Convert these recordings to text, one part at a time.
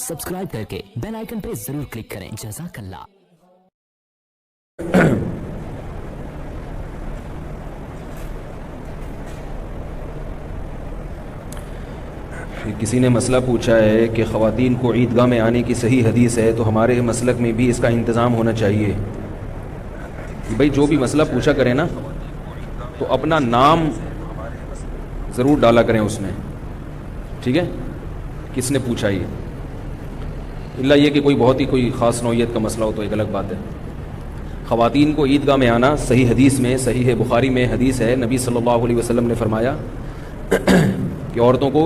Subscribe करके bell icon पे जरूर क्लिक करें। जज़ाकल्लाह। किसी ने मसला पूछा है कि ख़वातीन को ईदगाह में आने की सही हदीस है तो हमारे मसलक में भी इसका इंतज़ाम होना चाहिए। भाई जो भी मसला पूछा करें ना तो अपना नाम ज़रूर डाला करें उसमें, ठीक है, किसने पूछा ये, इल्ला ये कि कोई बहुत ही कोई ख़ास नौइयत का मसला हो तो एक अलग बात है। ख़वातीन को ईदगाह में आना सही हदीस में, सही है बुखारी में हदीस है, नबी सल्लल्लाहु अलैहि वसल्लम ने फरमाया कि औरतों को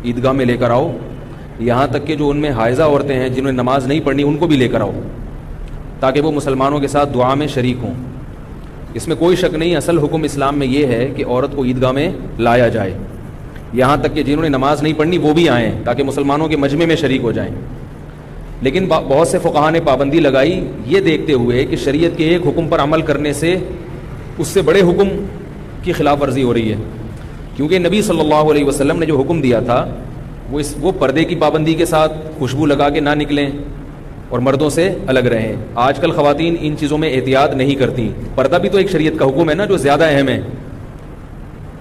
ईदगाह में लेकर आओ, यहाँ तक कि जो उनमें हाइज़ा औरतें हैं जिन्होंने नमाज़ नहीं पढ़नी उनको भी लेकर आओ, ताकि वो मुसलमानों के साथ दुआ में शरीक हों। इसमें कोई शक नहीं, असल हुक्म इस्लाम में ये है कि औरत को ईदगाह में लाया जाए, यहाँ तक कि जिन्होंने नमाज़ नहीं पढ़नी वो भी आएँ ताकि मुसलमानों के मजमे में शरीक हो जाएँ। लेकिन बहुत से फ़ुक़हा ने पाबंदी लगाई ये देखते हुए कि शरीयत के एक हुक्म पर अमल करने से उससे बड़े हुक्म की खिलाफ वर्जी हो रही है, क्योंकि नबी सल्लल्लाहु अलैहि वसल्लम ने जो हुक्म दिया था वो पर्दे की पाबंदी के साथ खुशबू लगा के ना निकलें और मर्दों से अलग रहें। आजकल ख़वातीन इन चीज़ों में एहतियात नहीं करती। पर्दा भी तो एक शरीयत का हुक्म है ना, जो ज़्यादा अहम है,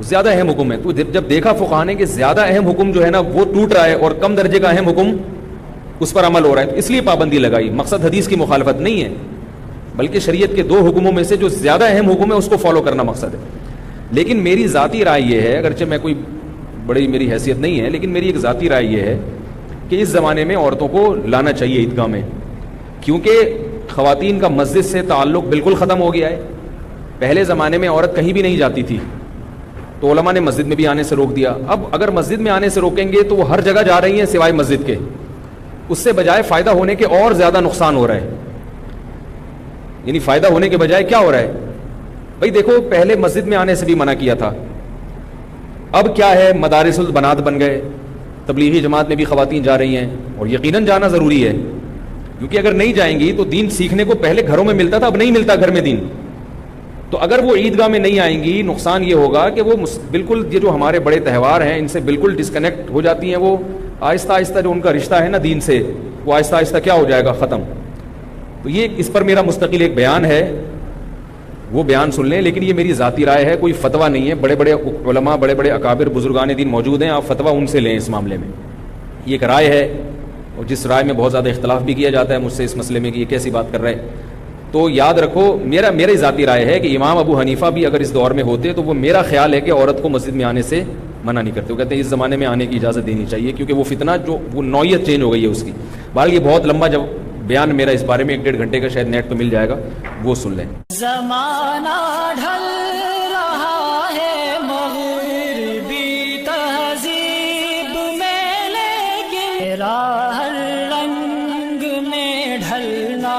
ज़्यादा अहम हुक्म है। तो जब देखा फ़ुक़हा ने कि ज़्यादा अहम हुक्म जो है ना वो टूट रहा है और कम दर्जे का अहम हुक्म उस पर अमल हो रहा है, तो इसलिए पाबंदी लगाई। मकसद हदीस की मुखालफत नहीं है, बल्कि शरीयत के दो हुक्मों में से जो ज़्यादा अहम हुक्म है उसको फॉलो करना मकसद है। लेकिन मेरी ज़ाती राय ये है, अगरचे मैं कोई बड़ी मेरी हैसियत नहीं है, लेकिन मेरी एक ज़ाती राय ये है कि इस ज़माने में औरतों को लाना चाहिए ईदगाह में, क्योंकि ख़वातीन का मस्जिद से ताल्लुक़ बिल्कुल ख़त्म हो गया है। पहले ज़माने में औरत कहीं भी नहीं जाती थी तो उलमा ने मस्जिद में भी आने से रोक दिया। अब अगर मस्जिद में आने से रोकेंगे तो वो हर जगह जा रही हैं सिवाय मस्जिद के, उससे बजाय फ़ायदा होने के और ज़्यादा नुकसान हो रहा है। यानी फ़ायदा होने के बजाय क्या हो रहा है भाई, देखो पहले मस्जिद में आने से भी मना किया था, अब क्या है मदारिसुल बनात बन गए, तबलीगी जमात में भी ख़वातीन जा रही हैं और यकीनन जाना ज़रूरी है, क्योंकि अगर नहीं जाएंगी तो दीन सीखने को पहले घरों में मिलता था, अब नहीं मिलता घर में दीन। तो अगर वो ईदगाह में नहीं आएंगी, नुकसान ये होगा कि वो बिल्कुल ये जो हमारे बड़े त्यौहार हैं इनसे बिल्कुल डिस्कनेक्ट हो जाती हैं। वो आहिस्ता आहिस्ता जो उनका रिश्ता है ना दीन से, वो आहिस्ता आहिस्ता क्या हो जाएगा, ख़त्म। तो ये इस पर मेरा मुस्तकिल एक बयान है, वो बयान सुन लें, लेकिन ये मेरी ज़ाती राय है, कोई फतवा नहीं है। बड़े बड़े उलमा, बड़े बड़े अकाबिर बुजुर्गान दीन मौजूद हैं, आप फतवा उनसे लें इस मामले में। ये एक राय है और जिस राय में बहुत ज़्यादा इख्तलाफ भी किया जाता है मुझसे इस मसले में कि ये कैसी बात कर रहे हैं। तो याद रखो, मेरी ज़ाती राय है कि इमाम अबू हनीफा भी अगर इस दौर में होते तो वो मेरा ख्याल है कि औरत को मस्जिद में आने से मना नहीं करते। वो कहते हैं इस ज़माने में आने की इजाज़त देनी चाहिए, क्योंकि वो फितना जो वो नौइयत चेंज हो गई है उसकी। बहरहाल ये बहुत लंबा जब बयान मेरा इस बारे में 1-1.5 घंटे का शायद नेट पे मिल जाएगा, वो सुन लें। ज़माना ढल रहा है मग़रिबी तहज़ीब में, लेकिन हर रंग में ढलना